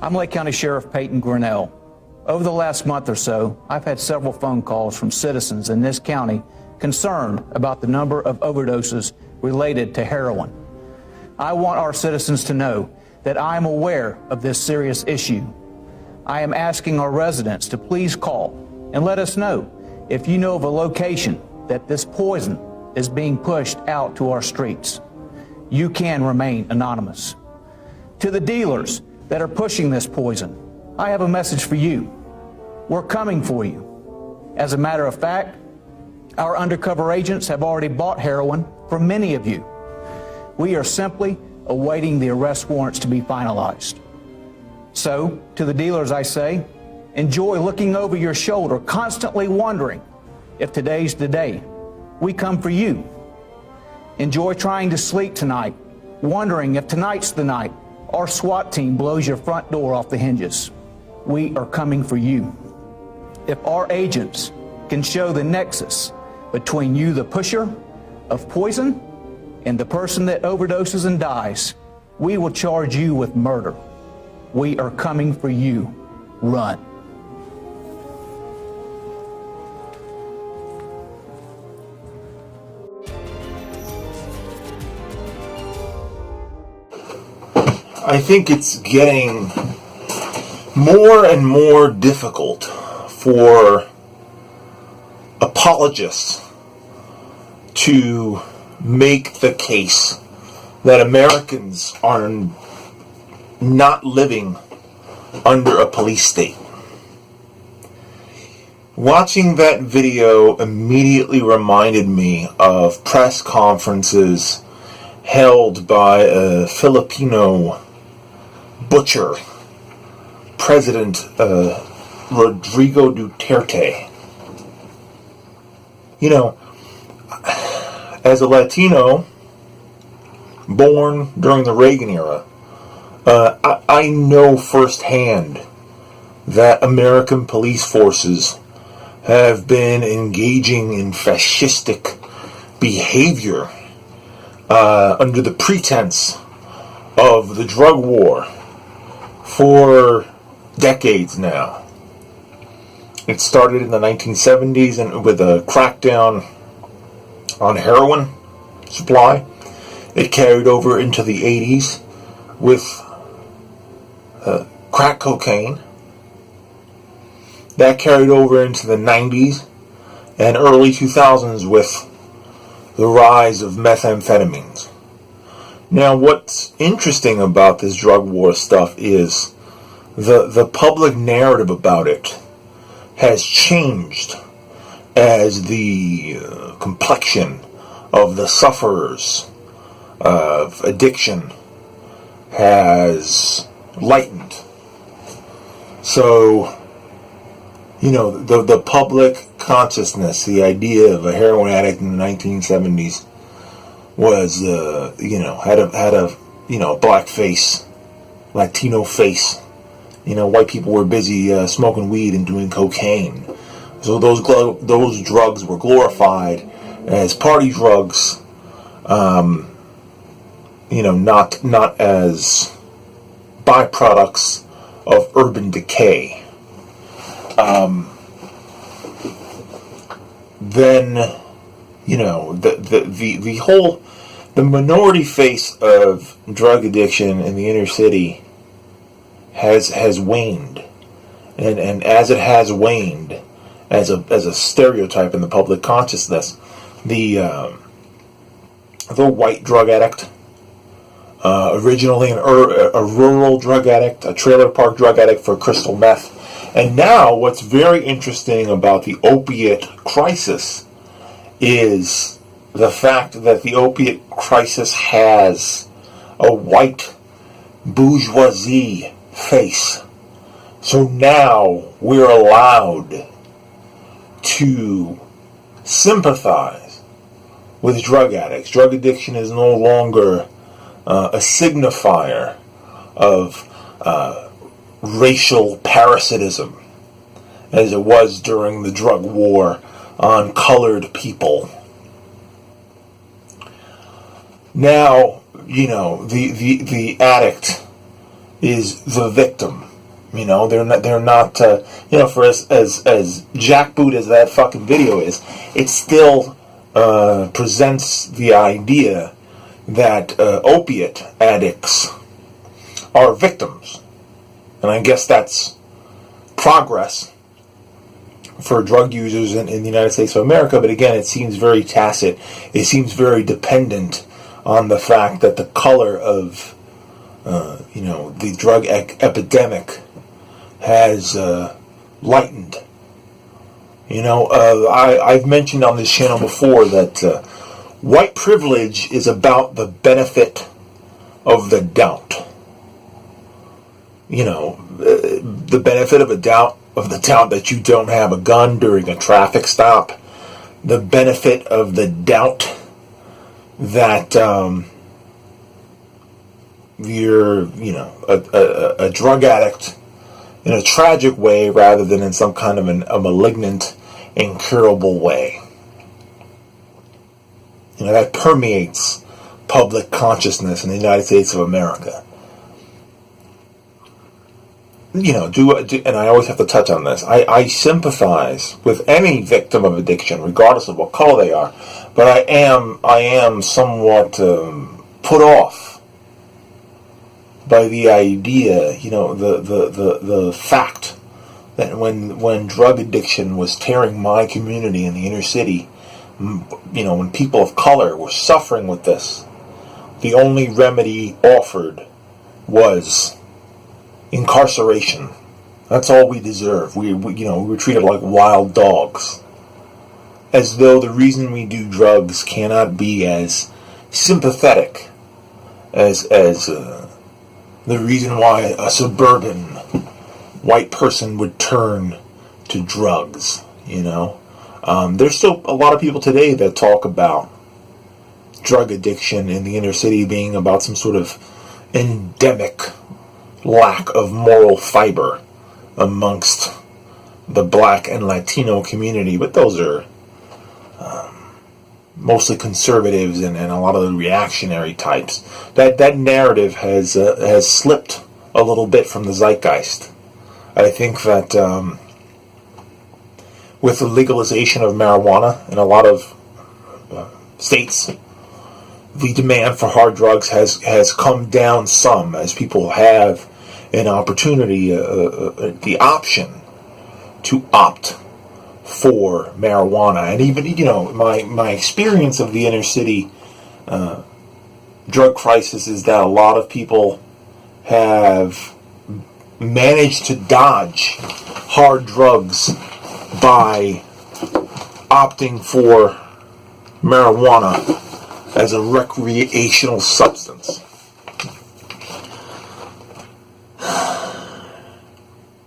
I'm Lake County Sheriff Peyton Grinnell. Over the last month or so, I've had several phone calls from citizens in this county concerned about the number of overdoses related to heroin. I want our citizens to know that I am aware of this serious issue. I am asking our residents to please call and let us know if you know of a location that this poison is being pushed out to our streets. You can remain anonymous. To the dealers that are pushing this poison, I have a message for you. We're coming for you. As a matter of fact, our undercover agents have already bought heroin from many of you. We are simply awaiting the arrest warrants to be finalized. So, to the dealers I say, enjoy looking over your shoulder, constantly wondering if today's the day. We come for you. Enjoy trying to sleep tonight, wondering if tonight's the night our SWAT team blows your front door off the hinges. We are coming for you. If our agents can show the nexus between you, the pusher of poison, and the person that overdoses and dies, we will charge you with murder. We are coming for you. Run. I think it's getting more and more difficult for apologists to make the case that Americans are not living under a police state. Watching that video immediately reminded me of press conferences held by a Filipino butcher, President Rodrigo Duterte. You know, as a Latino born during the Reagan era, I know firsthand that American police forces have been engaging in fascistic behavior under the pretense of the drug war for decades now. It started in the 1970s and with a crackdown on heroin supply. It carried over into the 80s with crack cocaine. That carried over into the 90s and early 2000s with the rise of methamphetamines. Now, what's interesting about this drug war stuff is the public narrative about it has changed as the complexion of the sufferers of addiction has lightened. So, you know, the public consciousness, the idea of a heroin addict in the 1970s was, had a black face, Latino face. You know, white people were busy smoking weed and doing cocaine. So those drugs were glorified as party drugs, not as byproducts of urban decay. Then, the minority face of drug addiction in the inner city has waned, and as it has waned, as a stereotype in the public consciousness, the white drug addict, originally a rural drug addict, a trailer park drug addict for crystal meth. And now what's very interesting about the opiate crisis is the fact that the opiate crisis has a white bourgeoisie face. So now we're allowed to sympathize with drug addicts. Drug addiction is no longer a signifier of racial parasitism as it was during the drug war on colored people. Now, the addict is the victim. They're not. For as jackboot as that fucking video is, it still presents the idea that opiate addicts are victims, and I guess that's progress for drug users in the United States of America. But again, it seems very tacit. It seems very dependent on the fact that the color of the drug epidemic has lightened. I've mentioned on this channel before that white privilege is about the benefit of the doubt. The benefit of the doubt that you don't have a gun during a traffic stop. The benefit of the doubt that you're, a drug addict in a tragic way rather than in some kind of a malignant, incurable way. That permeates public consciousness in the United States of America. And I always have to touch on this. I sympathize with any victim of addiction, regardless of what color they are. But I am somewhat put off by the idea, the fact that when drug addiction was tearing my community in the inner city, when people of color were suffering with this, the only remedy offered was incarceration. That's all we deserve. We were treated like wild dogs, as though the reason we do drugs cannot be as sympathetic as the reason why a suburban white person would turn to drugs. There's still a lot of people today that talk about drug addiction in the inner city being about some sort of endemic lack of moral fiber amongst the black and Latino community, but those are mostly conservatives and a lot of the reactionary types. That narrative has slipped a little bit from the zeitgeist. I think that with the legalization of marijuana in a lot of states, the demand for hard drugs has come down some, as people have an opportunity, the option to opt for marijuana. And even, my experience of the inner city drug crisis is that a lot of people have managed to dodge hard drugs by opting for marijuana as a recreational substance.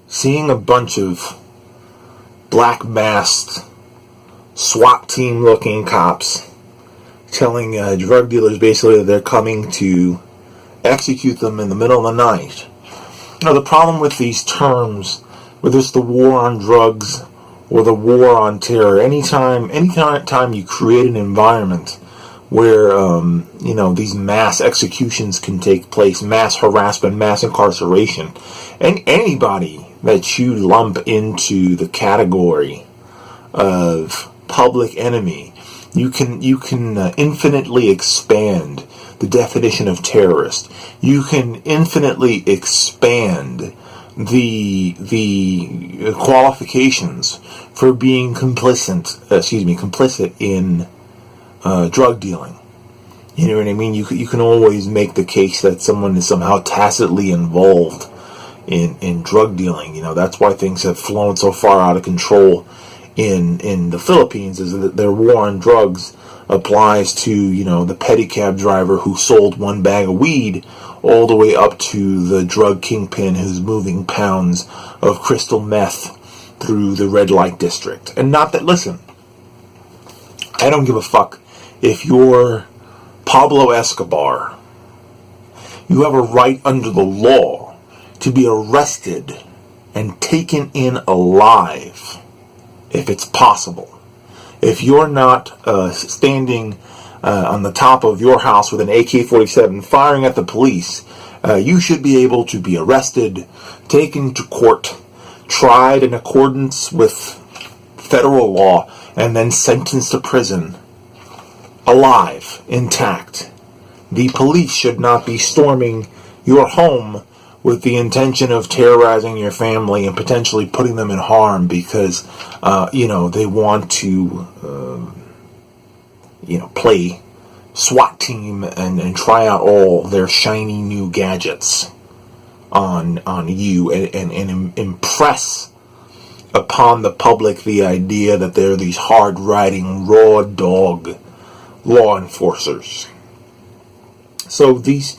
Seeing a bunch of black masked SWAT team looking cops telling drug dealers basically that they're coming to execute them in the middle of the night. The problem with these terms, whether it's the war on drugs or the war on terror, anytime you create an environment where these mass executions can take place, mass harassment, mass incarceration, and anybody that you lump into the category of public enemy, you can infinitely expand the definition of terrorist. You can infinitely expand the qualifications for being complicit in drug dealing. You know what I mean? You can always make the case that someone is somehow tacitly involved in drug dealing. That's why things have flown so far out of control in the Philippines, is that their war on drugs applies to, the pedicab driver who sold one bag of weed all the way up to the drug kingpin who's moving pounds of crystal meth through the red light district. And not that, listen, I don't give a fuck if you're Pablo Escobar. You have a right under the law to be arrested and taken in alive if it's possible. If you're not standing on the top of your house with an AK-47 firing at the police You should be able to be arrested, taken to court, tried in accordance with federal law, and then sentenced to prison, alive, intact. The police should not be storming your home with the intention of terrorizing your family and potentially putting them in harm because, they want to, play SWAT team and try out all their shiny new gadgets on you and impress upon the public the idea that they're these hard-riding, raw dog law enforcers. So these,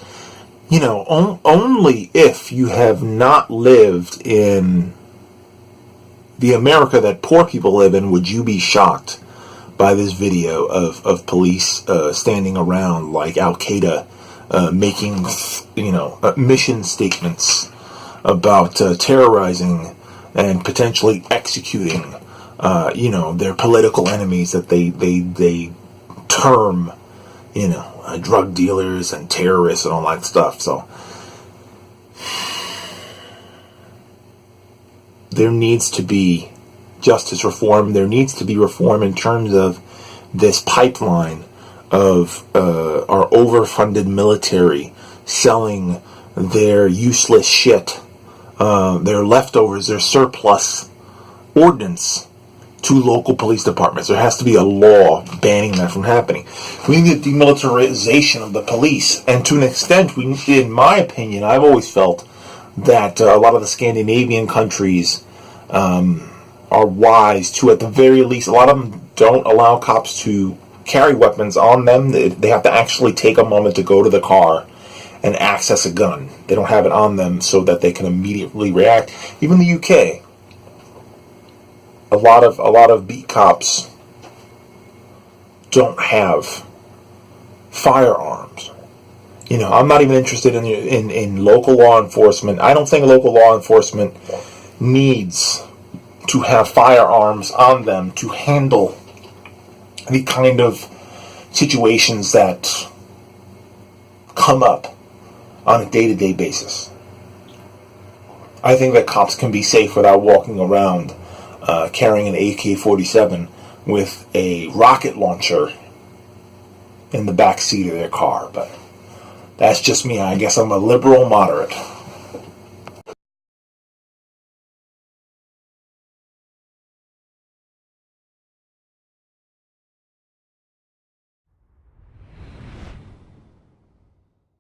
only if you have not lived in the America that poor people live in would you be shocked by this video of police standing around like Al-Qaeda making, mission statements about terrorizing and potentially executing, their political enemies that they term, drug dealers and terrorists and all that stuff. So there needs to be justice reform. There needs to be reform in terms of this pipeline of our overfunded military selling their useless shit, their leftovers, their surplus ordnance to local police departments. There has to be a law banning that from happening. We need the demilitarization of the police, and to an extent, in my opinion, I've always felt that a lot of the Scandinavian countries are wise to, at the very least, a lot of them don't allow cops to carry weapons on them. They have to actually take a moment to go to the car and access a gun. They don't have it on them so that they can immediately react. Even the UK, a lot of beat cops don't have firearms. I'm not even interested in local law enforcement. I don't think local law enforcement needs to have firearms on them to handle the kind of situations that come up on a day-to-day basis. I think that cops can be safe without walking around carrying an AK-47 with a rocket launcher in the back seat of their car. But that's just me. I guess I'm a liberal moderate.